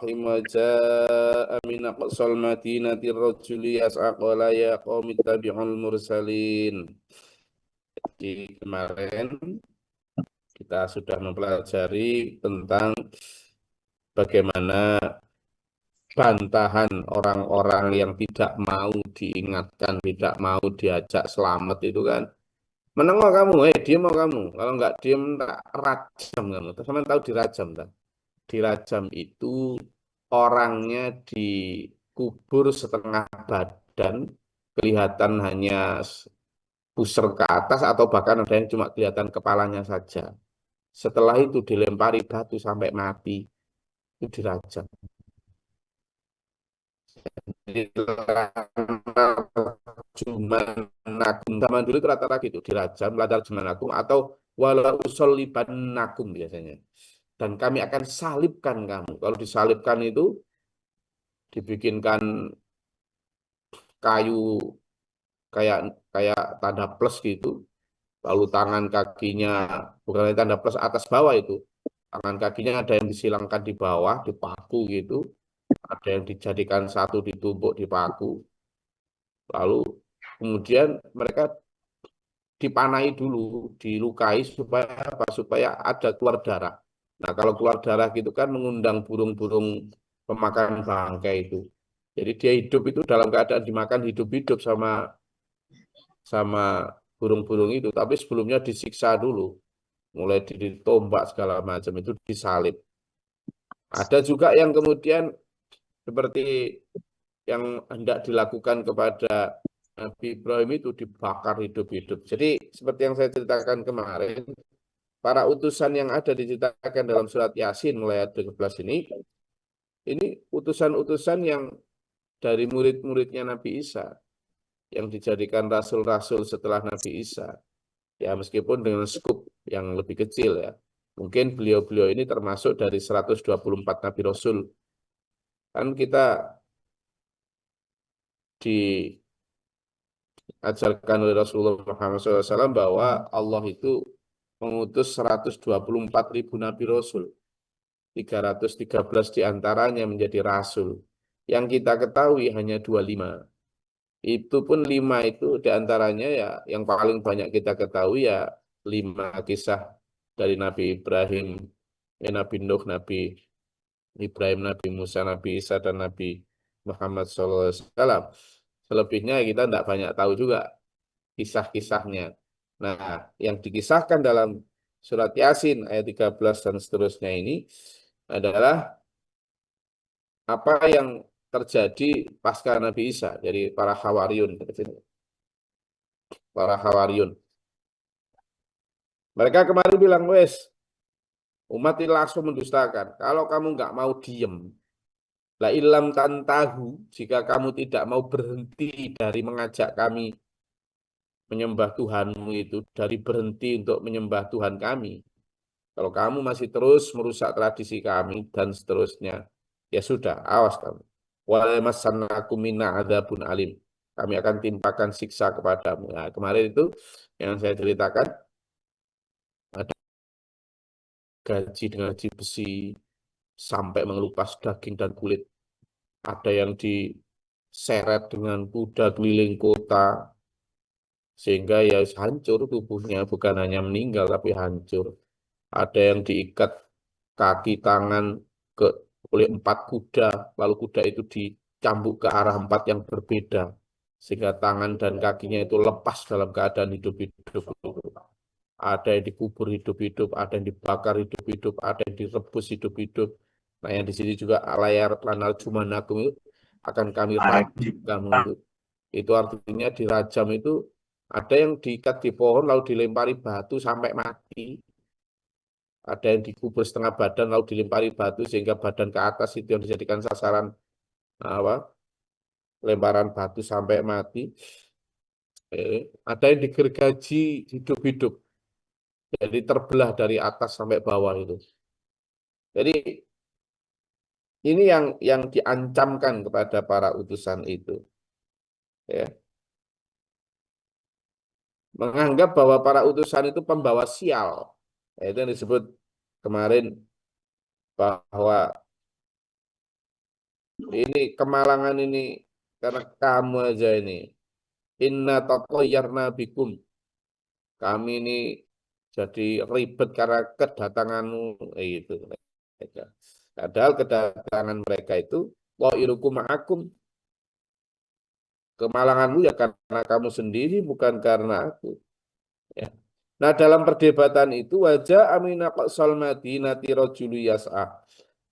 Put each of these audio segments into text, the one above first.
جاء من أقصى المدينة الرجل يسعى قال يا قوم اتبعوا المرسلين. Di kemarin kita sudah mempelajari tentang bagaimana bantahan orang-orang yang tidak mau diingatkan, tidak mau diajak selamat itu kan. Menengok kamu, diem mau kamu. Kalau nggak diem tak rajam kamu. Terus sampean tahu dirajam tak? Dirajam itu orangnya dikubur setengah badan, kelihatan hanya pusar ke atas atau bahkan ada yang cuma kelihatan kepalanya saja. Setelah itu dilempari batu sampai mati, itu dirajam. Juman zaman dulu itu rata-rata gitu dirajam ladar Juman atau wala usollibannakum biasanya, dan kami akan salibkan kamu. Kalau disalibkan itu dibikinkan kayu kayak kayak tanda plus gitu, lalu tangan kakinya bukan tanda plus atas bawah itu, tangan kakinya ada yang disilangkan di bawah dipaku gitu, ada yang dijadikan satu ditumbuk dipaku, lalu kemudian mereka dipanai dulu, dilukai supaya apa? Supaya ada keluar darah. Nah, kalau keluar darah gitu kan mengundang burung-burung pemakan bangkai itu. Jadi dia hidup itu dalam keadaan dimakan hidup-hidup sama sama burung-burung itu, tapi sebelumnya disiksa dulu, mulai ditombak segala macam itu disalib. Ada juga yang kemudian seperti yang hendak dilakukan kepada Nabi Ibrahim itu dibakar hidup-hidup. Jadi seperti yang saya ceritakan kemarin, para utusan yang ada diceritakan dalam surat Yasin mulai ayat 13 ini utusan-utusan yang dari murid-muridnya Nabi Isa, yang dijadikan rasul-rasul setelah Nabi Isa. Ya meskipun dengan skup yang lebih kecil ya. Mungkin beliau-beliau ini termasuk dari 124 Nabi Rasul. Kan kita diajarkan oleh Rasulullah Muhammad SAW bahwa Allah itu mengutus 124 ribu Nabi Rasul. 313 diantaranya menjadi rasul. Yang kita ketahui hanya 25. Itu pun 5 itu diantaranya ya yang paling banyak kita ketahui ya 5 kisah dari Nabi Ibrahim, Nabi Nuh, Nabi Ibrahim, Nabi Musa, Nabi Isa, dan Nabi Muhammad SAW. Selebihnya kita tidak banyak tahu juga kisah-kisahnya. Nah, yang dikisahkan dalam surat Yasin ayat 13 dan seterusnya ini adalah apa yang terjadi pasca Nabi Isa dari para Hawariun. Para Hawariun. Mereka kemarin bilang, wes, umat ini langsung mendustakan. Kalau kamu nggak mau diem, la ilam tantahu, jika kamu tidak mau berhenti dari mengajak kami menyembah Tuhanmu itu, dari berhenti untuk menyembah Tuhan kami. Kalau kamu masih terus merusak tradisi kami dan seterusnya, ya sudah, awas kamu. Walamasanakum minna adzabun alim. Kami akan timpakan siksa kepadamu. Nah, kemarin itu yang saya ceritakan, ada gaji dengan gaji besi sampai mengelupas daging dan kulit. Ada yang diseret dengan kuda keliling kota, sehingga ya hancur tubuhnya, bukan hanya meninggal tapi hancur. Ada yang diikat kaki tangan ke oleh 4 kuda, lalu kuda itu dicambuk ke arah 4 yang berbeda, sehingga tangan dan kakinya itu lepas dalam keadaan hidup-hidup. Ada yang dikubur hidup-hidup, ada yang dibakar hidup-hidup, ada yang direbus hidup-hidup. Nah, yang di sini juga layar lanal jumanakum itu akan kami rajam kamu itu. Itu artinya dirajam itu ada yang diikat di pohon lalu dilempari batu sampai mati. Ada yang dikubur setengah badan lalu dilempari batu sehingga badan ke atas itu yang dijadikan sasaran apa lemparan batu sampai mati. Ada yang digergaji hidup-hidup, jadi terbelah dari atas sampai bawah itu. Jadi ini yang diancamkan kepada para utusan itu, ya. Menganggap bahwa para utusan itu pembawa sial. Itu yang disebut kemarin bahwa Ini kemalangan ini karena kamu aja ini. Inna tatoyarna bikum. Kami ini jadi ribet karena kedatanganmu. Itu. Padahal kedatangan mereka itu wa irukum ma'akum. Kemalanganmu ya karena kamu sendiri, bukan karena aku. Ya. Nah, dalam perdebatan itu wajah amina qasal madinati rajulu yas'a.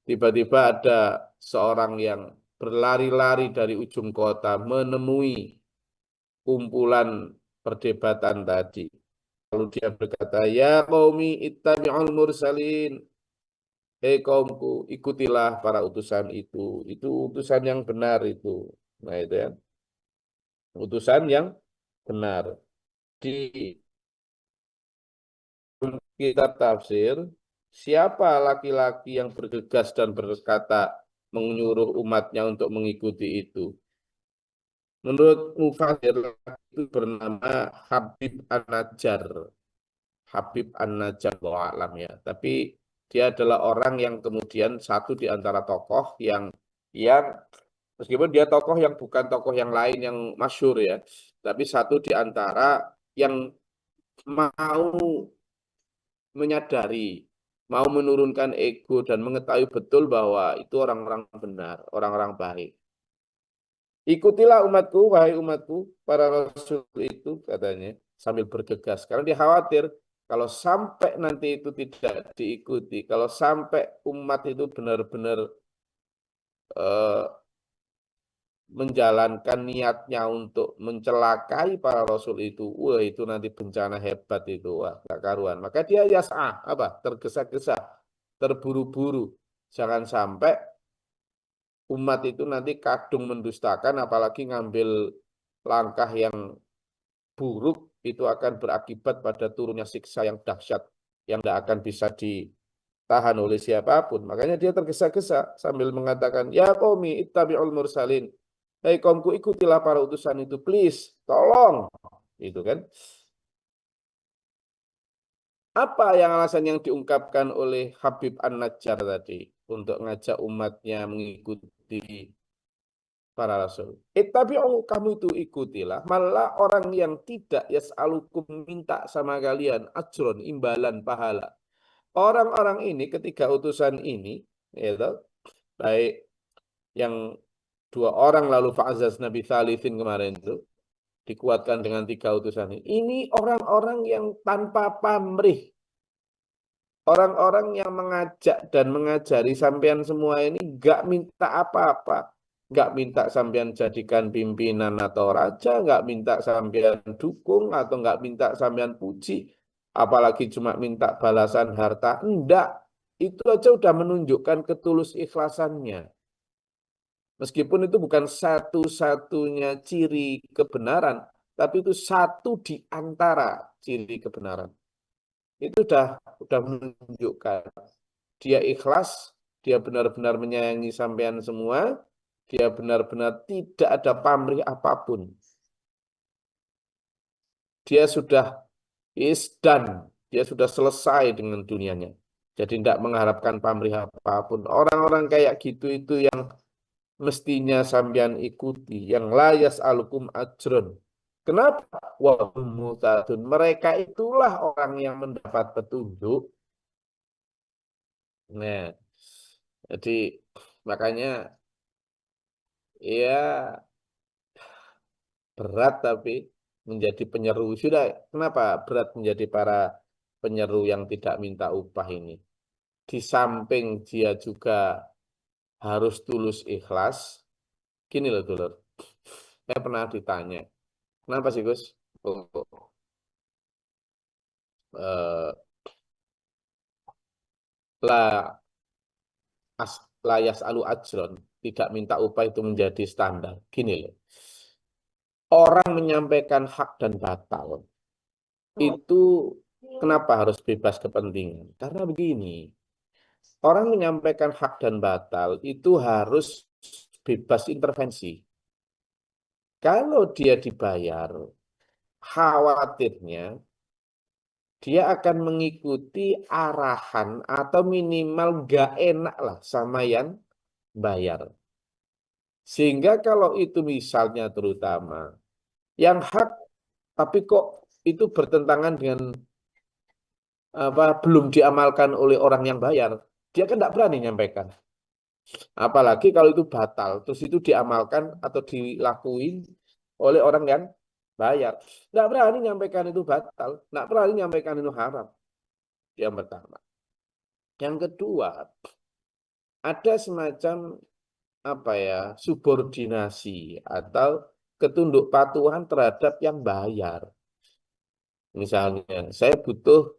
Tiba-tiba ada seorang yang berlari-lari dari ujung kota menemui kumpulan perdebatan tadi. Lalu dia berkata, ya qaumi ittabi'ul mursalin. Hei kaumku, ikutilah para utusan itu. Itu utusan yang benar itu. Nah, itu ya. Utusan yang benar. Di kitab tafsir, siapa laki-laki yang bergegas dan berkata menyuruh umatnya untuk mengikuti itu? Menurut Mufassir itu bernama Habib An-Najjar. Habib An-Najjar wallahu alam ya. Tapi dia adalah orang yang kemudian satu di antara tokoh yang meskipun dia tokoh yang bukan tokoh yang lain yang masyhur ya, tapi satu di antara yang mau menyadari, mau menurunkan ego dan mengetahui betul bahwa itu orang-orang benar, orang-orang baik. Ikutilah umatku, wahai umatku, para rasul itu katanya sambil bergegas. Karena dia khawatir kalau sampai nanti itu tidak diikuti, kalau sampai umat itu benar-benar eh, menjalankan niatnya untuk mencelakai para rasul itu, wah itu nanti bencana hebat itu, wah gak karuan. Maka dia yas'ah, apa? Tergesa-gesa, terburu-buru. Jangan sampai umat itu nanti kadung mendustakan, apalagi ngambil langkah yang buruk, itu akan berakibat pada turunnya siksa yang dahsyat, yang tidak akan bisa ditahan oleh siapapun. Makanya dia tergesa-gesa sambil mengatakan, ya qaumi ittabi'ul mursalin. Hei kaumku, ikutilah para utusan itu, please, tolong. Itu kan. Apa yang alasan yang diungkapkan oleh Habib An-Najjar tadi untuk ngajak umatnya mengikuti para rasul? Ittabi'u, kamu itu ikutilah. Malah orang yang tidak yas'alukum minta sama kalian ajron, imbalan pahala. Orang-orang ini ketika utusan ini, ya, baik yang dua orang lalu fa'azaz Nabi Thalithin kemarin itu, dikuatkan dengan tiga utusan ini. Ini orang-orang yang tanpa pamrih. Orang-orang yang mengajak dan mengajari sampean semua ini nggak minta apa-apa. Nggak minta sampean jadikan pimpinan atau raja, nggak minta sampean dukung atau nggak minta sampean puji. Apalagi cuma minta balasan harta. Enggak. Itu aja udah menunjukkan ketulus ikhlasannya. Meskipun itu bukan satu-satunya ciri kebenaran, tapi itu satu di antara ciri kebenaran. Itu udah menunjukkan dia ikhlas, dia benar-benar menyayangi sampean semua, dia benar-benar tidak ada pamrih apapun. Dia sudah done, dia sudah selesai dengan dunianya. Jadi tidak mengharapkan pamrih apapun. Orang-orang kayak gitu itu yang mestinya sampean ikuti, yang layas alukum ajrun. Kenapa? Wahum muhtadun. Mereka itulah orang yang mendapat petunjuk. Nah, jadi makanya ya berat tapi menjadi penyeru. Sudah, kenapa berat menjadi para penyeru yang tidak minta upah ini? Di samping dia juga harus tulus ikhlas. Gini loh, dulur. Saya pernah ditanya, kenapa sih Gus? Oh, eh, la layas alu ajron, tidak minta upah itu menjadi standar. Gini loh, orang menyampaikan hak dan batal itu kenapa harus bebas kepentingan? Karena begini, orang menyampaikan hak dan batal itu harus bebas intervensi. Kalau dia dibayar, khawatirnya dia akan mengikuti arahan atau minimal gak enak lah sama yang bayar. Sehingga kalau itu misalnya terutama yang hak tapi kok itu bertentangan dengan apa belum diamalkan oleh orang yang bayar, dia kan tidak berani nyampaikan. Apalagi kalau itu batal, terus itu diamalkan atau dilakuin oleh orang yang bayar. Tidak berani nyampaikan itu batal, tidak berani nyampaikan itu haram. Yang pertama. Yang kedua, ada semacam apa ya, subordinasi atau ketundukpatuhan terhadap yang bayar. Misalnya, saya butuh,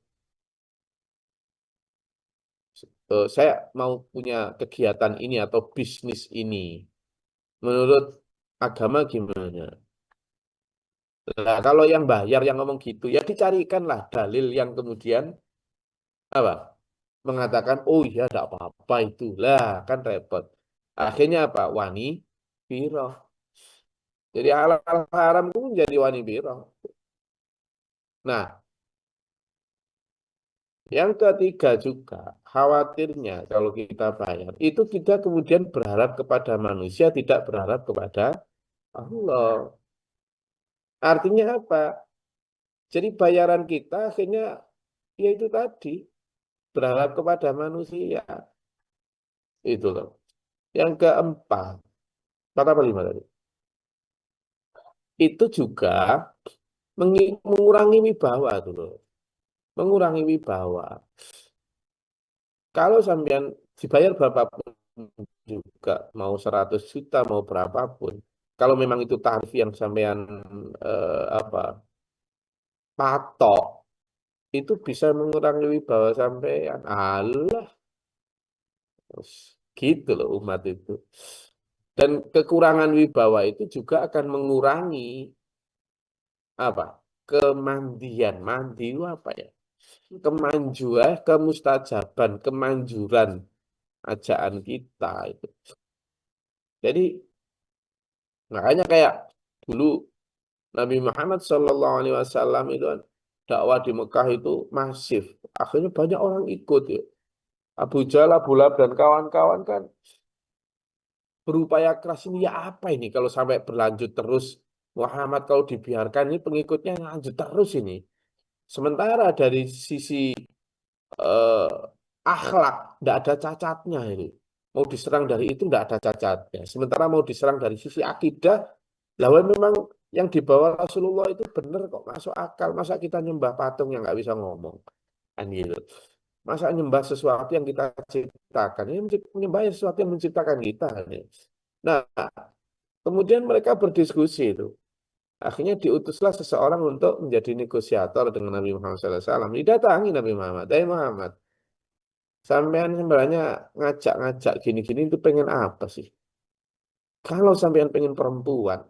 saya mau punya kegiatan ini atau bisnis ini. Menurut agama gimana? Nah, kalau yang bayar yang ngomong gitu, ya dicarikanlah dalil yang kemudian apa? Mengatakan, oh iya, tidak apa-apa itu. Lah, kan repot. Akhirnya apa? Wani biro. Jadi halal haram itu menjadi wani biro. Nah, yang ketiga juga, khawatirnya kalau kita bayar, itu kita kemudian berharap kepada manusia, tidak berharap kepada Allah. Artinya apa? Jadi bayaran kita akhirnya ya itu tadi, berharap kepada manusia. Itu loh. Yang keempat, kata apa lima tadi? Itu juga mengurangi wibawa tuh loh. Mengurangi wibawa. Kalau sampean dibayar berapapun juga, mau 100 juta, mau berapapun. Kalau memang itu tarif yang sampean apa patok, itu bisa mengurangi wibawa sampean. Allah, gitu loh umat itu. Dan kekurangan wibawa itu juga akan mengurangi apa? Kemandian. Mandi itu apa ya? Kemanjuan, kemustajaban, kemanjuran ajaan kita itu. Jadi makanya kayak dulu Nabi Muhammad SAW itu kan dakwah di Mekah itu masif. Akhirnya banyak orang ikut ya. Abu Jahal, Abu Lahab dan kawan-kawan kan berupaya keras ini ya apa ini kalau sampai berlanjut terus Muhammad kalau dibiarkan ini pengikutnya lanjut terus ini. Sementara dari sisi eh, akhlak tidak ada cacatnya ini. Mau diserang dari itu tidak ada cacatnya. Sementara mau diserang dari sisi akidah, lawan memang yang dibawa Rasulullah itu benar kok masuk akal. Masa kita nyembah patung yang nggak bisa ngomong, kan gitu. Masa nyembah sesuatu yang kita ciptakan? Ini menyembah sesuatu yang menciptakan kita. Ini. Nah, kemudian mereka berdiskusi itu. Akhirnya diutuslah seseorang untuk menjadi negosiator dengan Nabi Muhammad SAW. Didatangi Nabi Muhammad. Muhammad, sampean sebenarnya ngajak-ngajak gini-gini itu pengen apa sih? Kalau sampean pengen perempuan,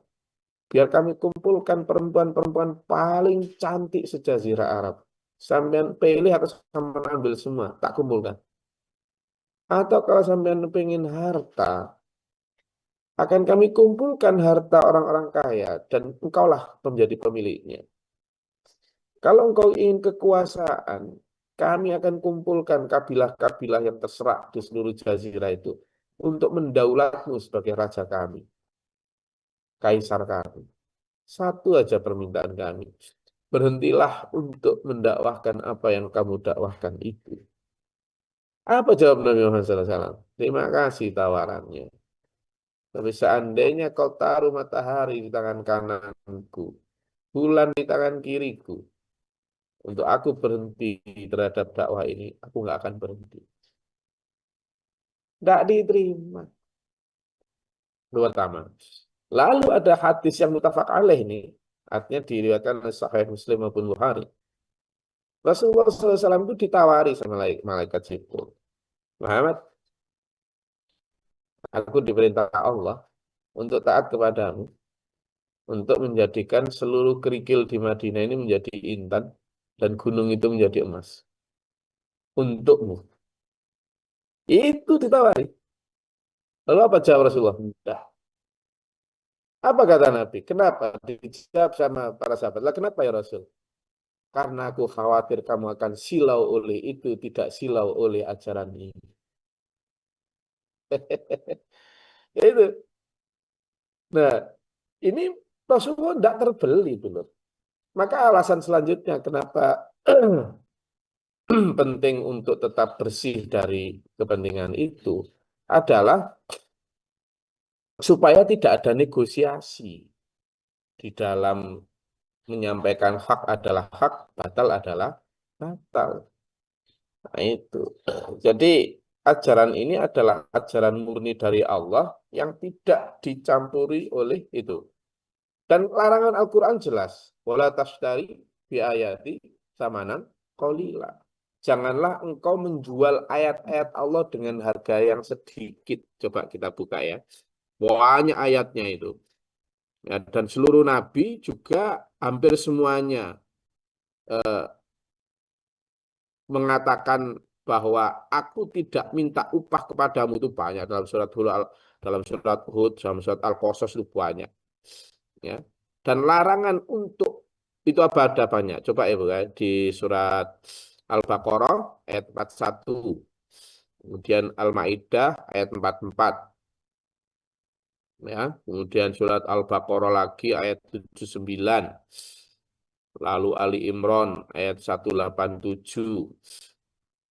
biar kami kumpulkan perempuan-perempuan paling cantik sejazirah Arab. Sampean pilih atau sampean ambil semua, tak kumpulkan. Atau kalau sampean pengen harta, akan kami kumpulkan harta orang-orang kaya dan engkaulah menjadi pemiliknya. Kalau engkau ingin kekuasaan, kami akan kumpulkan kabilah-kabilah yang terserak di seluruh jazirah itu untuk mendaulatmu sebagai raja kami, kaisar kami. Satu aja permintaan kami. Berhentilah untuk mendakwahkan apa yang kamu dakwahkan itu. Apa jawab Nabi Muhammad SAW? Terima kasih tawarannya. Tapi seandainya kau taruh matahari di tangan kananku, bulan di tangan kiriku, untuk aku berhenti terhadap dakwah ini, aku nggak akan berhenti. Nggak diterima. Itu pertama. Lalu ada hadis yang mutafak alaih ini, artinya diriwayatkan oleh Sahih Muslim maupun Bukhari. Rasulullah SAW itu ditawari sama malaikat Jibril. Muhammad, aku diperintah Allah untuk taat kepadamu, untuk menjadikan seluruh kerikil di Madinah ini menjadi intan, dan gunung itu menjadi emas. Untukmu. Itu ditawari. Lalu apa jawab Rasulullah? Mudah. Apa kata Nabi? Kenapa? Dijawab sama para sahabat. Lah, kenapa ya Rasul? Karena aku khawatir kamu akan silau oleh itu, tidak silau oleh ajaran ini. Ya itu. Nah, ini Rasulullah tidak terbeli dulu. Maka alasan selanjutnya kenapa penting untuk tetap bersih dari kepentingan itu adalah supaya tidak ada negosiasi di dalam menyampaikan hak adalah hak, batal adalah batal. Nah, itu. Jadi ajaran ini adalah ajaran murni dari Allah yang tidak dicampuri oleh itu. Dan larangan Al-Quran jelas. Wala tashtari bi ayati samanan qalila. Janganlah engkau menjual ayat-ayat Allah dengan harga yang sedikit. Coba kita buka ya. Banyak ayatnya itu. Ya, dan seluruh nabi juga hampir semuanya mengatakan bahwa aku tidak minta upah kepadamu, itu banyak dalam surat Hud, dalam surat Al-Qasas itu banyak. Ya. Dan larangan untuk itu apa ada banyak. Coba ya Bu ya, di surat Al-Baqarah ayat 41. Kemudian Al-Maidah ayat 44. Ya, kemudian surat Al-Baqarah lagi ayat 79. Lalu Ali Imran ayat 187.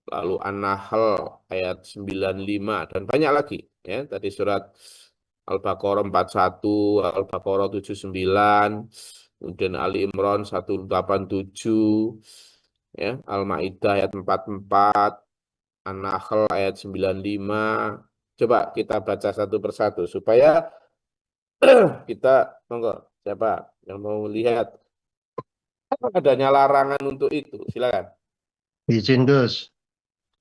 Lalu An-Nahl ayat 95 dan banyak lagi ya. Tadi surat Al-Baqarah 41, Al-Baqarah 79, kemudian Ali Imran 187, ya, Al-Maidah ayat 44, An-Nahl ayat 95. Coba kita baca satu persatu supaya kita, monggo, siapa yang mau lihat adanya larangan untuk itu, silakan. Izin Gus.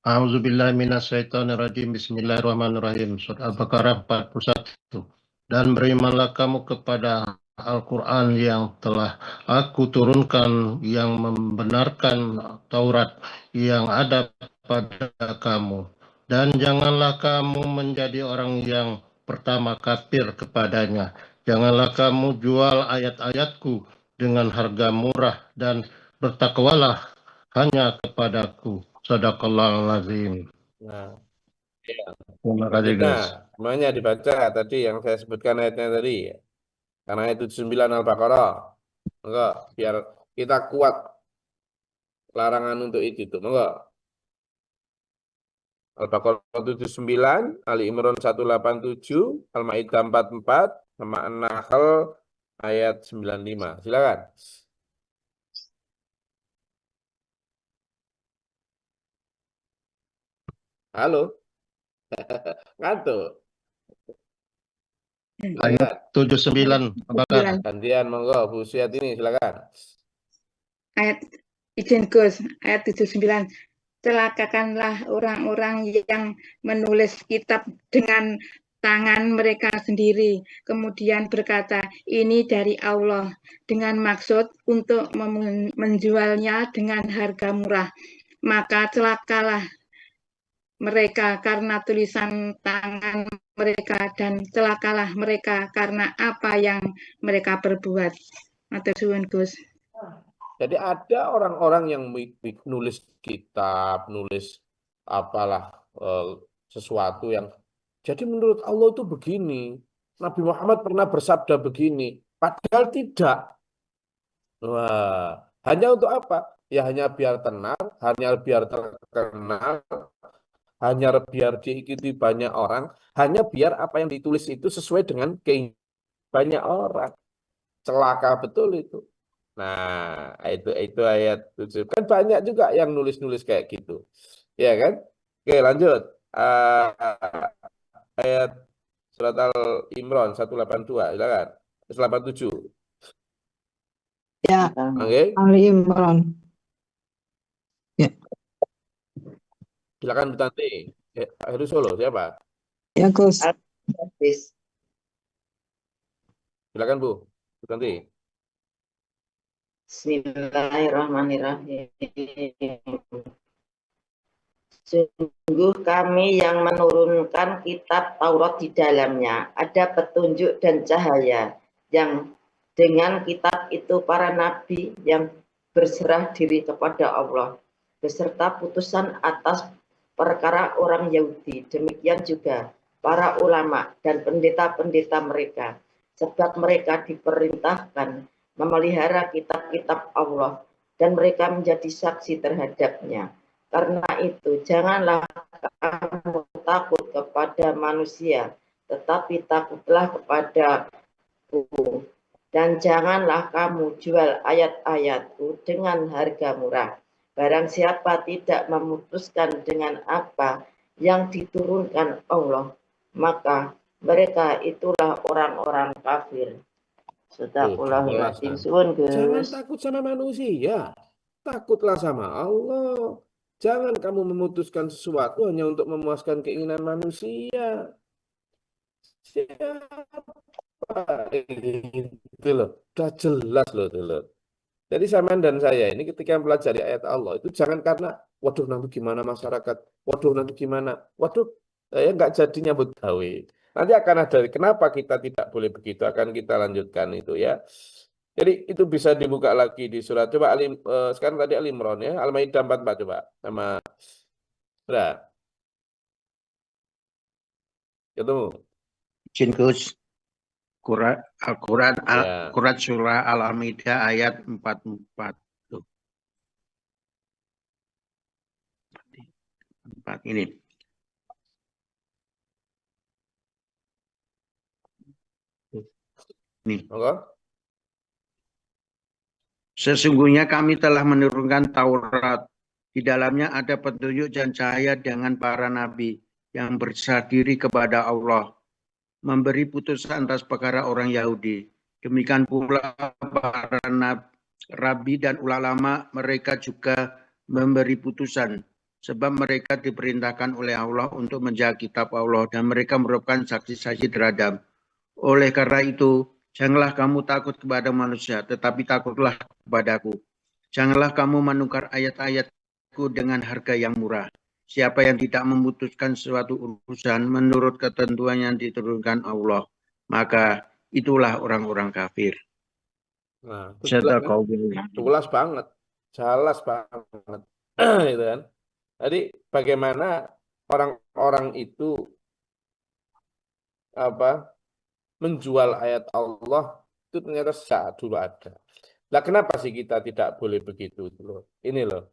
A'udzubillahi minasyaitonirrajim. Bismillahirrahmanirrahim. Surat Al-Baqarah 41. Dan berimanlah kamu kepada Al-Quran yang telah aku turunkan, yang membenarkan Taurat yang ada pada kamu. Dan janganlah kamu menjadi orang yang pertama kafir kepadanya. Janganlah kamu jual ayat-ayatku dengan harga murah, dan bertakwalah hanya kepadaku. Sadaqallahul azim. Nah, ya. Terima kasih, Selanjutnya, guys. semuanya dibaca tadi yang saya sebutkan ayatnya tadi. Karena itu 9 Al-Baqarah. Enggak, biar kita kuat larangan untuk itu. Enggak. Al-Baqarah 79, Ali Imran 187, Al-Maidah 44, sama An-Nahl ayat 95. Silakan. Halo, ngantuk. Ayat Silakan. 79 Al-Baqarah. Gantian, monggo, Bu Siat ini silakan. Ayat izin Gus, ayat 79. Celakakanlah orang-orang yang menulis kitab dengan tangan mereka sendiri, kemudian berkata, ini dari Allah, dengan maksud untuk menjualnya dengan harga murah. Maka celakalah mereka karena tulisan tangan mereka, dan celakalah mereka karena apa yang mereka perbuat. Matur suwun Gus. Jadi ada orang-orang yang nulis kitab, nulis apalah sesuatu yang jadi menurut Allah itu begini. Nabi Muhammad pernah bersabda begini. Padahal tidak. Wah, hanya untuk apa? Ya hanya biar tenar, hanya biar terkenal, hanya biar diikuti banyak orang, hanya biar apa yang ditulis itu sesuai dengan keinginan banyak orang. Celaka betul itu. Nah, itu ayat 7. Kan banyak juga yang nulis-nulis kayak gitu. Ya kan? Oke, lanjut. Ayat surat Al-Imran 182, silakan. 187. Ya, Oke, Ali Imran. Ya, silakan Bu Tanti. Heru Solo, siapa? ya Gus. Silakan Bu Tanti. Bismillahirrahmanirrahim. Sungguh kami yang menurunkan kitab Taurat, di dalamnya ada petunjuk dan cahaya, yang dengan kitab itu para nabi yang berserah diri kepada Allah, beserta putusan atas perkara orang Yahudi. Demikian juga para ulama dan pendeta-pendeta mereka. sebab mereka diperintahkan memelihara kitab-kitab Allah dan mereka menjadi saksi terhadapnya. Karena itu, janganlah kamu takut kepada manusia, tetapi takutlah kepadaku. Dan janganlah kamu jual ayat-ayatku dengan harga murah. Barang siapa tidak memutuskan dengan apa yang diturunkan Allah, maka mereka itulah orang-orang kafir. Sadaqallahul suwun, Jangan Gus. takut sama manusia, takutlah sama Allah. Jangan kamu memutuskan sesuatu hanya untuk memuaskan keinginan manusia. Siapa itu loh, udah jelas loh itu loh. Jadi Saman dan saya ini ketika mempelajari ayat Allah itu jangan karena waduh nanti gimana masyarakat, waduh nanti gimana, waduh saya nggak jadi nyambut gawe. Nanti akan ada kenapa kita tidak boleh begitu, akan kita lanjutkan itu ya. Jadi itu bisa dibuka lagi di surat coba sekarang tadi Al Imran ya, Al-Maidah 44 coba sama Bra. Ketemu. Izin Gus. Al-Quran Ya. surah Al-Maidah ayat 44. Tuh. 4 ini. Nih. Monggo. Sesungguhnya kami telah menurunkan Taurat. Di dalamnya ada petunjuk dan cahaya dengan para nabi yang berserah diri kepada Allah, memberi putusan atas perkara orang Yahudi. Demikian pula para rabi dan ulama mereka juga memberi putusan, sebab mereka diperintahkan oleh Allah untuk menjaga kitab Allah dan mereka merupakan saksi-saksi terhadap. Oleh karena itu, janganlah kamu takut kepada manusia, tetapi takutlah kepadaku. Janganlah kamu menukar ayat-ayatku dengan harga yang murah. Siapa yang tidak memutuskan suatu urusan menurut ketentuan yang diturunkan Allah, maka itulah orang-orang kafir. Nah, itu jelas, kan? Jelas banget, jelas banget, gitu kan? Jadi bagaimana orang-orang itu menjual ayat Allah itu ternyata sejak dulu ada. Lah kenapa sih kita tidak boleh begitu loh? Ini loh.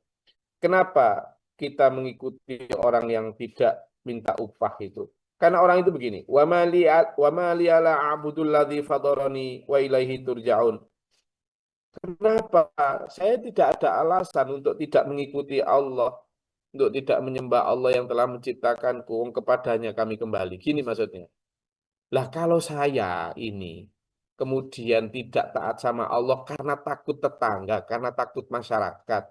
Kenapa kita mengikuti orang yang tidak minta upah itu? Karena orang itu begini, wa ma li ala a'budul ladzi fadarani wa ilaihi turja'un. Kenapa saya tidak ada alasan untuk tidak mengikuti Allah, untuk tidak menyembah Allah yang telah menciptakanku, kepadanya kami kembali. Gini maksudnya. Lah kalau saya ini kemudian tidak taat sama Allah karena takut tetangga, karena takut masyarakat,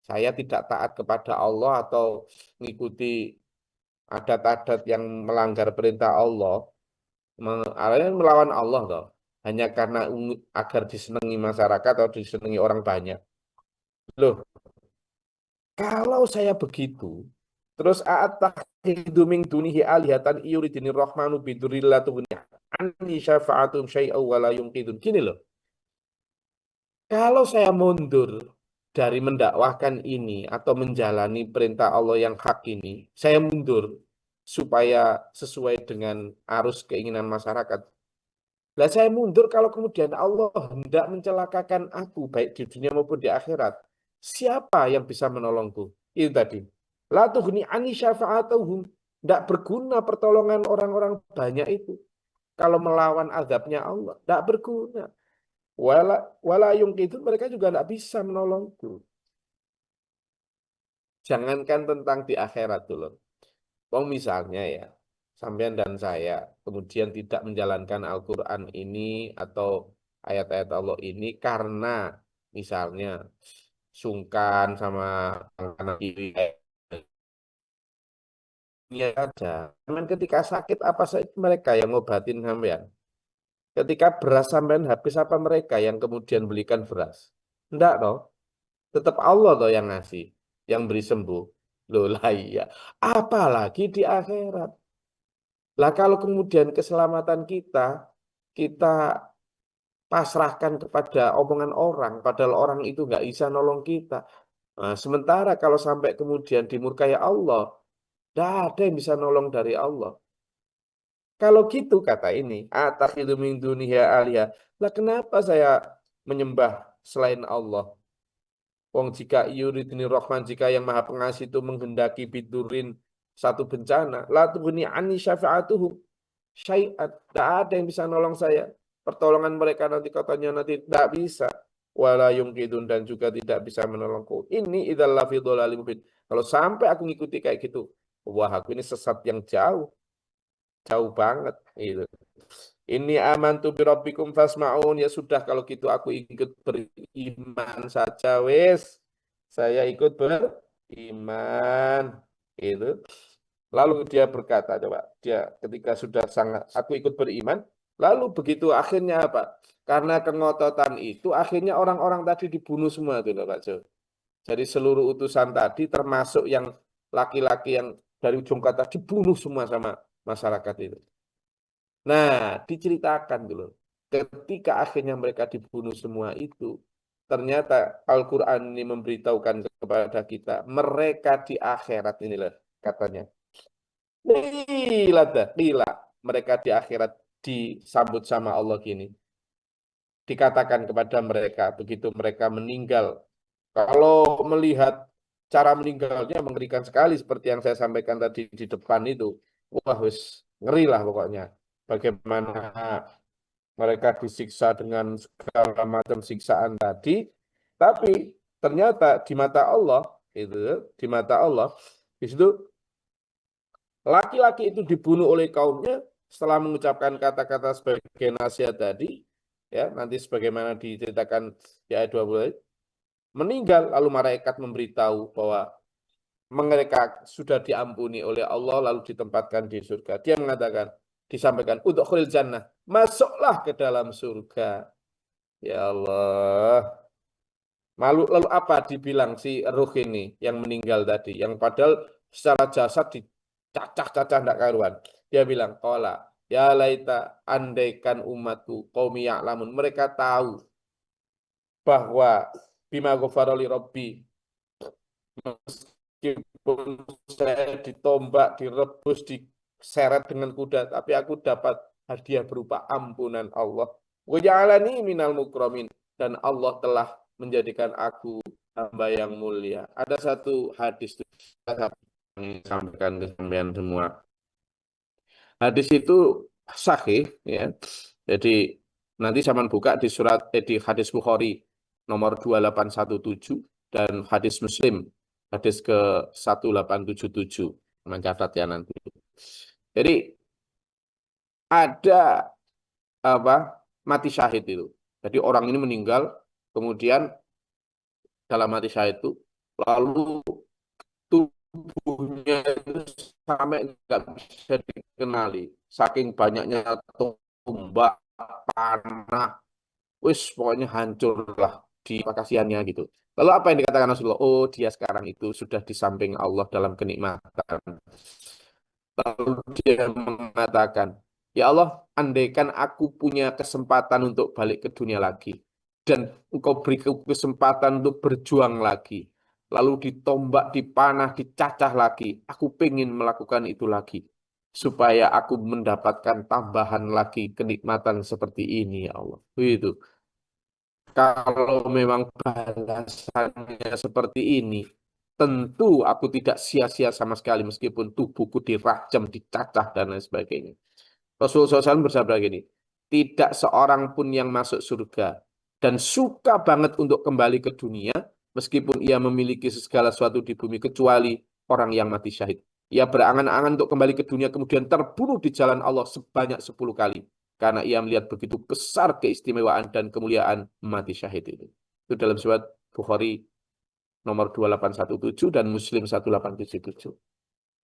saya tidak taat kepada Allah atau mengikuti adat-adat yang melanggar perintah Allah, melawan Allah toh, hanya karena agar disenangi masyarakat atau disenangi orang banyak. Loh, kalau saya begitu, terus a'attakhidhu min dunihi alihatan yuridini rahmanu bidurilla tubunya anni syafa'atum syai'aw wa la yunqidun. Gini loh. Kalau saya mundur dari mendakwahkan ini atau menjalani perintah Allah yang hak ini, saya mundur supaya sesuai dengan arus keinginan masyarakat. Lah saya mundur kalau kemudian Allah hendak mencelakakan aku baik di dunia maupun di akhirat. Siapa yang bisa menolongku? Itu tadi. La tughni ani syafa'atuhum. Tidak berguna pertolongan orang-orang banyak itu. Kalau melawan azabnya Allah, tidak berguna. Wala itu mereka juga tidak bisa menolongku. Jangankan tentang di akhirat dulu. Misalnya ya, sampean dan saya kemudian tidak menjalankan Al-Quran ini atau ayat-ayat Allah ini karena misalnya sungkan sama kanan kiri ya aja. Cuman ketika sakit apa mereka yang ngobatin sampean? Ketika beras sampean habis apa mereka yang kemudian belikan beras? Enggak toh. Tetap Allah toh yang ngasih, yang beri sembuh. Loh lah iya. Apalagi di akhirat. Lah kalau kemudian keselamatan kita pasrahkan kepada omongan orang, padahal orang itu nggak bisa nolong kita. Nah, sementara kalau sampai kemudian dimurkai Allah, tidak ada yang bisa nolong dari Allah. Kalau gitu kata ini, atakhidu min duniya alihah. Lah kenapa saya menyembah selain Allah? Wong jika yuridni rahman, jika yang maha pengasih itu menghendaki bidurin satu bencana, la tughni anni syafa'atuhum syai'at. Tidak ada yang bisa nolong saya. Pertolongan mereka nanti katanya nanti tidak bisa. Wala yungkidun, dan juga tidak bisa menolongku. Ini idzal fi dhalalim mubin. Kalau sampai aku ngikuti kayak gitu, wah aku ini sesat yang jauh, jauh banget gitu. Ini amantu bi rabbikum fasma'un. Ya sudah kalau gitu aku ikut beriman saja wes. Saya ikut beriman. Itu. Lalu dia berkata, coba dia ketika sudah sangat aku ikut beriman, lalu begitu akhirnya apa? Karena kengototan itu akhirnya orang-orang tadi dibunuh semua itu loh Pak Jo. Jadi seluruh utusan tadi termasuk yang laki-laki yang dari ujung kata dibunuh semua sama masyarakat itu. Nah, diceritakan dulu. Ketika akhirnya mereka dibunuh semua itu, ternyata Al-Quran ini memberitahukan kepada kita, mereka di akhirat inilah katanya. Gila. Mereka di akhirat disambut sama Allah gini. Dikatakan kepada mereka, begitu mereka meninggal. Kalau melihat cara meninggalnya mengerikan sekali, seperti yang saya sampaikan tadi di depan itu. Wah, wis ngeri lah pokoknya. Bagaimana mereka disiksa dengan segala macam siksaan tadi, tapi ternyata di mata Allah itu, di mata Allah di situ laki-laki itu dibunuh oleh kaumnya setelah mengucapkan kata-kata sebagai nasihat tadi, ya nanti sebagaimana diceritakan di ayat 20, meninggal lalu malaikat memberitahu bahwa mereka sudah diampuni oleh Allah lalu ditempatkan di surga. Dia mengatakan, disampaikan, udkhulil jannah, masuklah ke dalam surga. Ya Allah. Lalu apa dibilang si ruh ini yang meninggal tadi, yang padahal secara jasad dicacah-cacah tidak karuan. Dia bilang, qala ya laita, andaikan umatku qaumi ya'lamun, mereka tahu bahwa bima ghafara li rabbi, meskipun saya ditombak, direbus, diseret dengan kuda, tapi aku dapat hadiah berupa ampunan Allah. Wa ja'alani minal mukramin, dan Allah telah menjadikan aku hamba yang mulia. Ada satu hadis yang sampaikan ke sampean semua. Hadis itu sahih ya. Jadi nanti zaman buka di surat di hadis Bukhari nomor 2817 dan hadis Muslim hadis ke 1877. Mencatat ya nanti. Jadi ada apa? Mati syahid itu. Jadi orang ini meninggal kemudian dalam mati syahid itu lalu tubuhnya itu sampai nggak bisa dikenali saking banyaknya tombak, panah, wis pokoknya hancur lah di kasihannya gitu. Lalu apa yang dikatakan Rasulullah? Oh, dia sekarang itu sudah di samping Allah dalam kenikmatan. Lalu dia mengatakan, ya Allah, andaikan aku punya kesempatan untuk balik ke dunia lagi, dan engkau beri kesempatan untuk berjuang lagi, lalu ditombak, dipanah, dicacah lagi, aku pengen melakukan itu lagi, supaya aku mendapatkan tambahan lagi kenikmatan seperti ini, ya Allah. Itu. Kalau memang balasannya seperti ini, tentu aku tidak sia-sia sama sekali meskipun tubuhku dirajam, dicacah, dan lain sebagainya. Rasulullah SAW bersabda gini, tidak seorang pun yang masuk surga dan suka banget untuk kembali ke dunia, meskipun ia memiliki segala sesuatu di bumi, kecuali orang yang mati syahid. Ia berangan-angan untuk kembali ke dunia, kemudian terbunuh di jalan Allah sebanyak 10 kali. Karena ia melihat begitu besar keistimewaan dan kemuliaan mati syahid itu. Itu dalam surat Bukhari nomor 2817 dan Muslim 1877.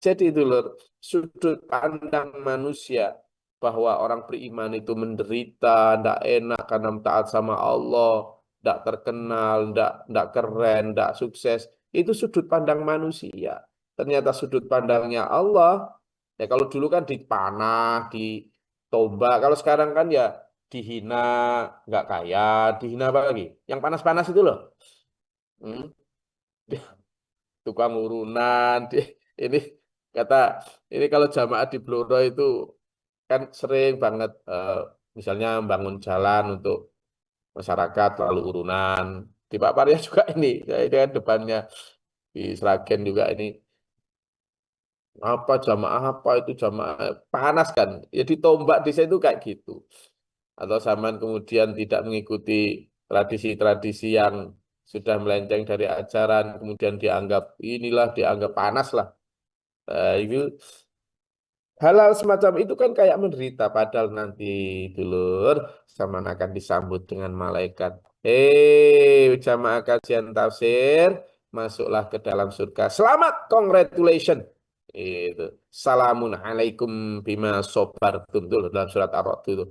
Jadi itu loh, sudut pandang manusia bahwa orang beriman itu menderita, tidak enak karena taat sama Allah, tidak terkenal, tidak keren, tidak sukses. Itu sudut pandang manusia. Ternyata sudut pandangnya Allah, ya kalau dulu kan dipanah, ditombak. Kalau sekarang kan ya dihina, nggak kaya, dihina apa lagi? Yang panas-panas itu loh. Hmm? Tukang urunan, ini kata ini kalau jamaah di Blora itu kan sering banget misalnya bangun jalan untuk masyarakat lalu urunan. Di Pak Parya juga ini kan depannya di Sragen juga ini apa itu jamaah panas kan. Ya ditombak di situ kayak gitu. Atau zaman kemudian tidak mengikuti tradisi-tradisi yang sudah melenceng dari ajaran, kemudian dianggap panas lah. Itu hal-hal semacam itu kan kayak menderita, padahal nanti dulur sama akan disambut dengan malaikat. Jamaah kajian tafsir, masuklah ke dalam surga. Selamat, congratulations. Itu. Salamun alaikum bima sobartum dulu dalam surat Ar-Ra'd itu.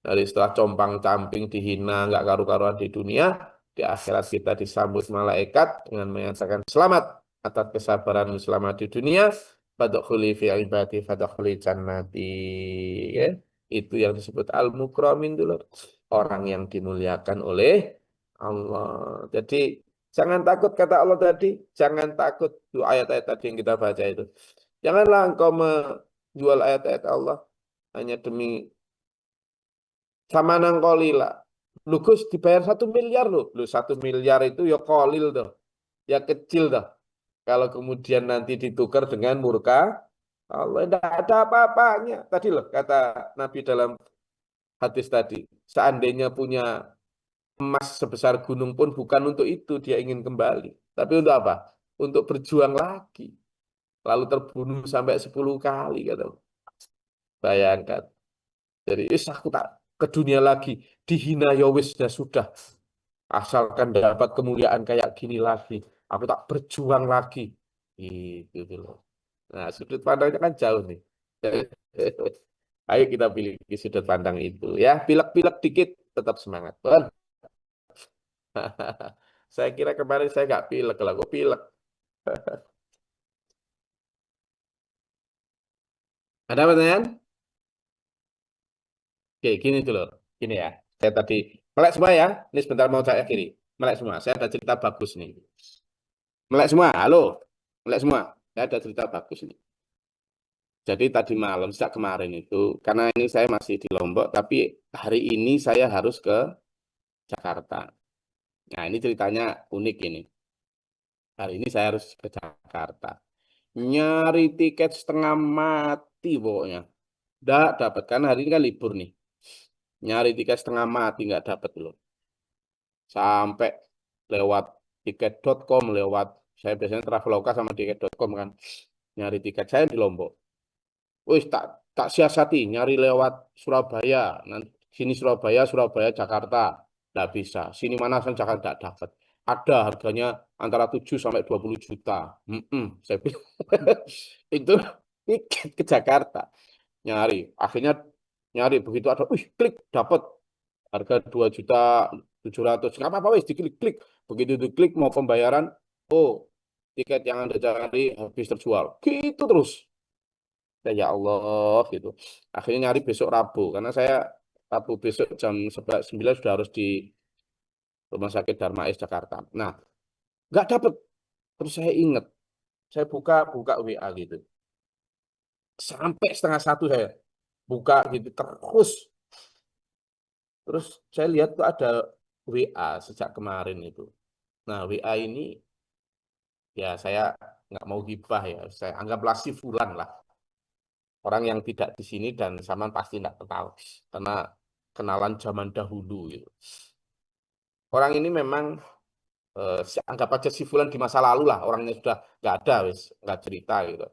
Dari setelah compang-camping dihina nggak karu-karuan di dunia, di akhirat kita disambut malaikat dengan menyatakan selamat atas kesabaran selama di dunia. Fadkhuli fi ibadi fadkhuli jannati. Ya. Itu yang disebut al-mukramin dulu. Orang yang dimuliakan oleh Allah. Jadi jangan takut kata Allah tadi. Jangan takut itu ayat-ayat tadi yang kita baca itu. Janganlah engkau menjual ayat-ayat Allah hanya demi sama nang kolila. Lu Gus dibayar 1 miliar loh. Lu 1 miliar itu ya kolil tuh. Ya kecil tuh. Kalau kemudian nanti ditukar dengan murka Allah, tidak ada apa-apanya. Tadi loh kata Nabi dalam hadis tadi, seandainya punya emas sebesar gunung pun bukan untuk itu dia ingin kembali. Tapi untuk apa? Untuk berjuang lagi. Lalu terbunuh sampai 10 kali. Kata. Bayangkan. Jadi, aku tak ke dunia lagi. Dihina ya wis sudah. Asalkan dapat kemuliaan kayak gini lagi. Aku tak berjuang lagi. Gitu loh. Nah, sudut pandangnya kan jauh nih. Ayo kita pilih sudut pandang itu ya. Pilek-pilek dikit tetap semangat. Bon. Saya kira kemarin saya nggak pilek, kalau aku pilek. Ada pertanyaan? Oke, gini dulu. Gini ya. Saya tadi melek semua ya. Ini sebentar mau saya akhiri. Melek semua. Saya ada cerita bagus nih. Melek semua. Halo. Melek semua. Saya ada cerita bagus nih. Jadi tadi malam, sejak kemarin itu, karena ini saya masih di Lombok, tapi hari ini saya harus ke Jakarta. Nah, ini ceritanya unik ini. Hari ini saya harus ke Jakarta. Nyari tiket setengah mati pokoknya. Nggak dapat, karena hari ini kan libur nih. Nyari tiket setengah mati, nggak dapat loh. Sampai lewat tiket.com, saya biasanya Traveloka sama tiket.com kan. Nyari tiket, saya di Lombok. Wih, tak siasati, nyari lewat Surabaya. Nanti sini Surabaya, Jakarta. Nggak bisa. Sini mana Jakarta nggak dapat. Ada harganya antara 7 sampai 20 juta. Saya bilang. Itu tiket ke Jakarta. Nyari. Akhirnya nyari. Begitu ada, klik, dapat. Harga 2.700.000. Nggak apa-apa, wis diklik-klik. Begitu diklik mau pembayaran, oh, tiket yang Anda cari habis terjual. Gitu terus. Ya Allah gitu. Akhirnya nyari besok Rabu karena saya Rabu besok jam 9 sudah harus di Rumah Sakit Darmais Jakarta. Nah, nggak dapet. Terus saya ingat, saya buka WA gitu. Sampai setengah satu saya buka gitu terus. Terus saya lihat tuh ada WA sejak kemarin itu. Nah, WA ini ya saya nggak mau gibah ya. Saya anggaplah si Fulan lah. Orang yang tidak di sini dan sama pasti tidak kenal karena kenalan zaman dahulu gitu. Orang ini memang anggap aja si Fulan di masa lalu lah, orangnya sudah nggak ada, wis nggak cerita gitu.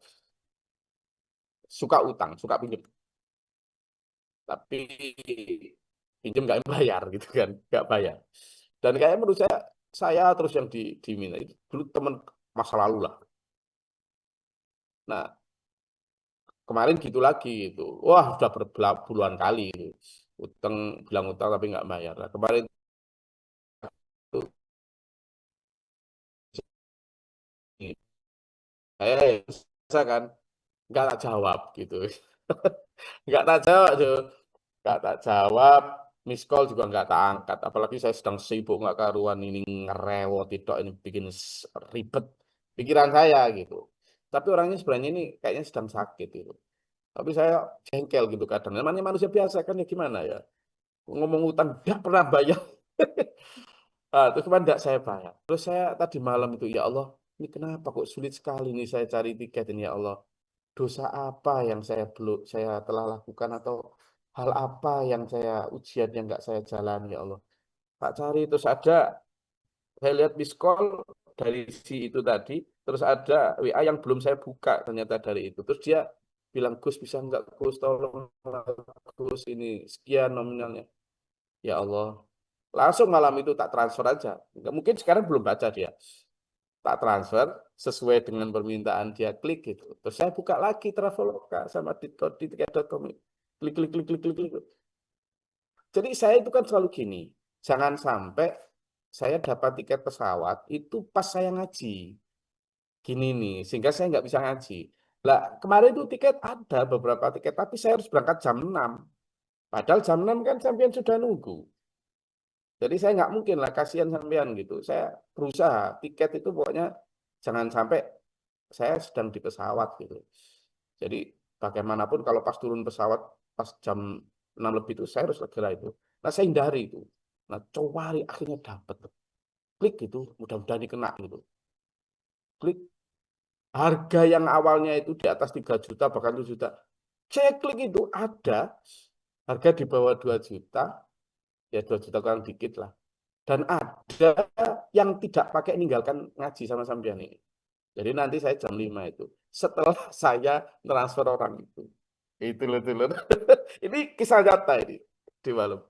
Suka utang, suka pinjam, tapi pinjam nggak bayar gitu kan, nggak bayar. Dan kayak menurut saya terus yang diminta itu dulu teman masa lalu lah. Nah kemarin gitu lagi itu, wah sudah berpuluhan kali itu. Utang bilang utang tapi nggak bayar. Nah, kemarin itu saya biasa kan nggak tak jawab gitu, nggak tak jawab tuh, nggak tak jawab, miss call juga nggak tak angkat. Apalagi saya sedang sibuk nggak karuan ini ngerewot tidak ini bikin ribet pikiran saya gitu. Tapi orangnya sebenarnya ini kayaknya sedang sakit gitu. Tapi saya jengkel gitu kadang. Namanya manusia biasa kan ya gimana ya. Ngomong utang nggak pernah bayar. Terus kemarin nggak saya bayar. Terus saya tadi malam itu, ya Allah, ini kenapa kok sulit sekali nih saya cari tiket ini ya Allah. Dosa apa yang saya telah lakukan atau hal apa yang ujian yang nggak saya jalani ya Allah. Tak cari terus ada, saya lihat miss call dari si itu tadi, terus ada WA yang belum saya buka ternyata dari itu. Terus dia bilang, Gus bisa nggak Gus tolong Gus ini sekian nominalnya. Ya Allah, langsung malam itu tak transfer aja. Nggak mungkin sekarang belum baca dia. Tak transfer sesuai dengan permintaan dia, klik gitu. Terus saya buka lagi Traveloka sama di tiket.com. Klik klik klik klik klik klik. Jadi saya itu kan selalu gini, jangan sampai saya dapat tiket pesawat itu pas saya ngaji. Gini nih, sehingga saya nggak bisa ngaji. Lah, kemarin itu tiket ada beberapa tiket, tapi saya harus berangkat jam 6. Padahal jam 6 kan sampean sudah nunggu. Jadi saya nggak mungkin lah, kasihan sampean gitu. Saya berusaha, tiket itu pokoknya jangan sampai saya sedang di pesawat gitu. Jadi bagaimanapun kalau pas turun pesawat, pas jam 6 lebih itu, saya harus segera itu. Nah saya hindari itu. Nah coba akhirnya dapat. Klik gitu, mudah-mudahan dikena gitu. Klik, harga yang awalnya itu di atas 3 juta, bahkan 7 juta. Saya klik itu ada, harga di bawah 2 juta, ya 2 juta kurang dikit lah. Dan ada yang tidak pakai ninggalkan ngaji sama sampean ini. Jadi nanti saya jam 5 itu. Setelah saya transfer orang itu. Itu loh. Ini kisah nyata ini. Di malam.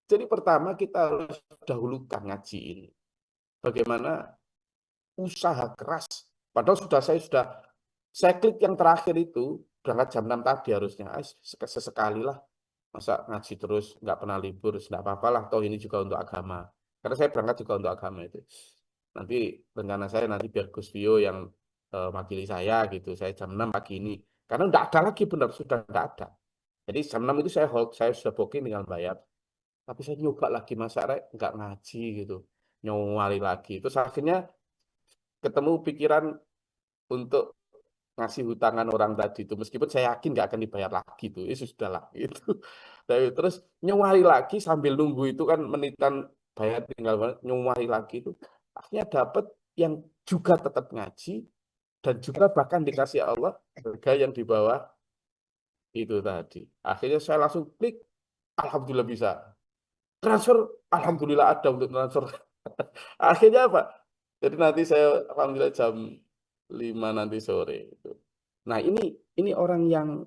Jadi pertama kita harus dahulukan ngaji ini. Bagaimana usaha keras. Padahal saya klik yang terakhir itu, berangkat jam 6 tadi harusnya. Sesekali lah. Masa ngaji terus, nggak pernah libur, nggak apa-apa lah. Toh ini juga untuk agama. Karena saya berangkat juga untuk agama itu. Nanti rencana saya nanti biar Gus Vio yang makili saya gitu. Saya jam 6 pagi ini. Karena nggak ada lagi benar, sudah nggak ada. Jadi jam 6 itu saya hold, saya sudah booking tinggal bayar. Tapi saya nyoba lagi masa nggak ngaji gitu. Nyawari lagi. Terus akhirnya ketemu pikiran untuk ngasih hutangan orang tadi itu. Meskipun saya yakin nggak akan dibayar lagi itu. Itu sudah lah. Gitu. Terus nyawari lagi sambil nunggu itu kan menitan bayar tinggal nyawari lagi itu. Akhirnya dapat yang juga tetap ngaji dan juga bahkan dikasih Allah harga yang di bawah itu tadi. Akhirnya saya langsung klik, alhamdulillah bisa. Transfer, alhamdulillah ada untuk transfer. Akhirnya apa? Jadi nanti saya alhamdulillah jam 5 nanti sore itu. Nah, ini orang yang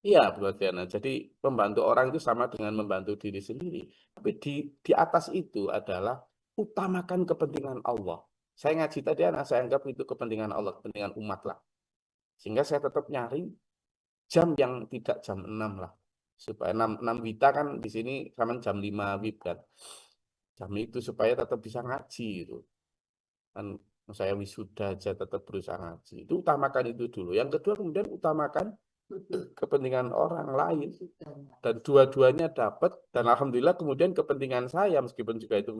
iya, Bu Adriana. Jadi membantu orang itu sama dengan membantu diri sendiri. Tapi di atas itu adalah utamakan kepentingan Allah. Saya ngaji tadi, saya anggap itu kepentingan Allah, kepentingan umat lah. Sehingga saya tetap nyari jam yang tidak jam 6 lah. Supaya 6 WITA kan di sini sama jam 5 WIB kan. Jam itu supaya tetap bisa ngaji gitu. Kan saya wisuda aja tetap berusaha ngaji. Itu utamakan itu dulu. Yang kedua kemudian utamakan kepentingan orang lain. Dan dua-duanya dapat. Dan alhamdulillah kemudian kepentingan saya meskipun juga itu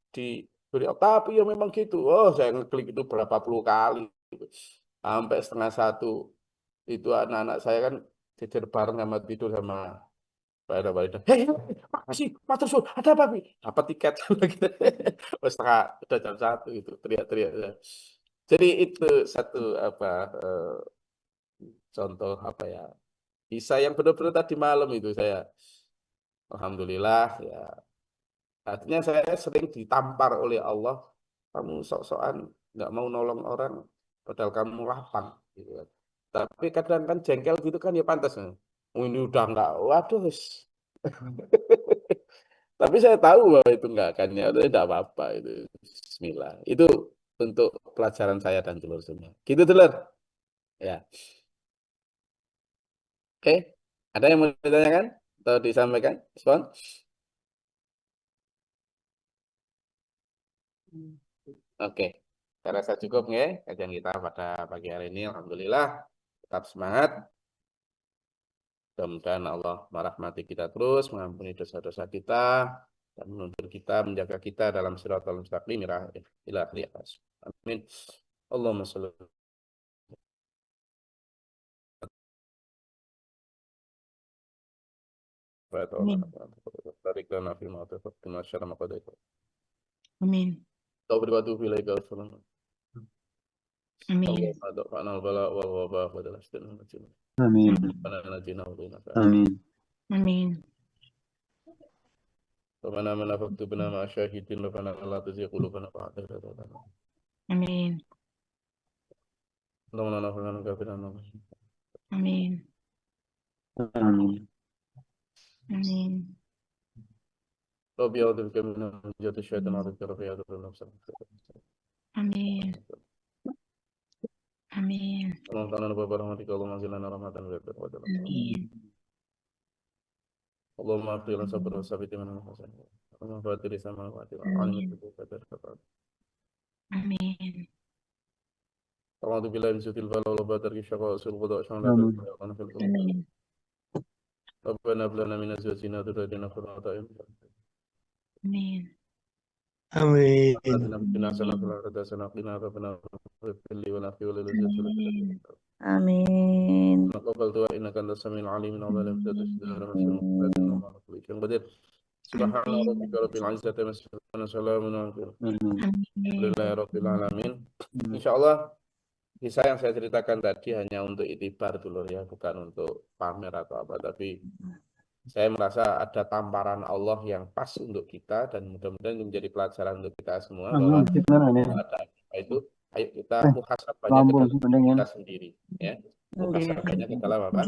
diberi. Tapi ya memang gitu. Oh saya ngeklik itu berapa puluh kali. Sampai setengah 1. Itu anak-anak saya kan jejer bareng sama tidur sama Pak. Hei, makasih, Matur Suwun, ada apa, Pi? Dapat tiket. Udah jam 1 itu, teriak-teriak. Jadi itu satu contoh apa ya, kisah yang benar-benar tadi malam itu saya, alhamdulillah ya. Artinya saya sering ditampar oleh Allah, kamu sok-sokan nggak mau nolong orang, padahal kamu lapang. Gitu kan. Tapi kadang kan jengkel gitu kan ya pantas. Oh, ini udah nggak, waduh. Tapi saya tahu bahwa itu nggak akan nyata, tidak apa-apa itu. Bismillah. Itu untuk pelajaran saya dan telur semua. Gitu telur. Ya. Oke. Ada yang mau ditanyakan atau disampaikan? Respon? Oke. Saya rasa cukup ya kajian kita pada pagi hari ini. Alhamdulillah. Tetap semangat. Mudah-mudahan Allah merahmati kita terus, mengampuni dosa-dosa kita, dan menuntun kita, menjaga kita dalam siratal mustaqim ila akhir. Amin. Allahumma shalli Amin. Barik lana fima ataqabbal lana syarra ma qadait. Amin. Taufiq wa taufiq ilaika wassalamu. Amin. Allahumma dafa'na al-bala wal waba wa dalastana najina. Amin. Rabbana najina wa bina Amin. Amin. Rabbana man afaktubna ma syahidin rabbana la tuzigh qulubana ba'da idh hadaytana. Amin. Allahumma nafa'na kafiran. Amin. Amin. Amin. Rabbi a'udzu bika min hamzati syaitan wa a'udzu bika rabbi a'udzu bika Amin. Amin. Allahumma ta'ala wa barahmatika Allahumma zilana rahmatan wa barakatuh. Amin. Allahumma afri lana sabr wa sabiti min al-hasan. Allahumma fatiri samawati wal ardi alim bi Amin. A'udzu billahi min syaitil bala wal badar syaqqa sul qada syamala Amin. fil Amin. Rabbana hab lana min azwajina wa dhurriyyatina qurrata a'yun. Amin. Amin. Atina fid dunya hasanatan wa fil akhirati hasanatan wa qina adzabannar. Rabbi wa nafi wa lil Amin. Amin. Naqabbal du'a innaka antas samiul alim wa la ilaha illa Subhana rabbika rabbil izzati amma yasifun wa salamun alal mursalin. Alhamdulillahi rabbil alamin. Insyaallah kisah yang saya ceritakan tadi hanya untuk itibar dulu ya, bukan untuk pamer atau apa, tapi saya merasa ada tamparan Allah yang pas untuk kita dan mudah-mudahan menjadi pelajaran untuk kita semua bahwa ada itu ayo kita muhasabahnya ke dalam kita sendiri ya. Muhasabahnya ke dalam apa?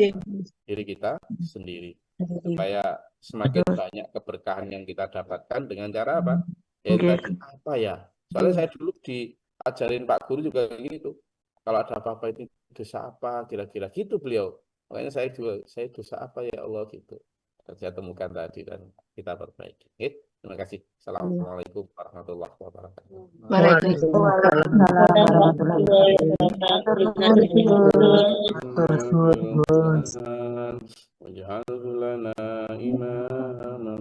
Diri kita sendiri. Supaya semakin banyak keberkahan yang kita dapatkan dengan cara apa? Ya tadi apa ya? Soalnya saya dulu diajarin Pak Guru juga gitu. Kalau ada apa-apa itu dosa apa kira-kira gitu beliau. Makanya saya juga dosa apa ya Allah gitu. Dan saya temukan tadi dan kita perbaiki. Terima kasih. Assalamualaikum warahmatullahi wabarakatuh. Waalaikumsalam warahmatullahi wabarakatuh. Waj'alhu lana imaman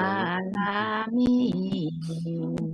Alamin.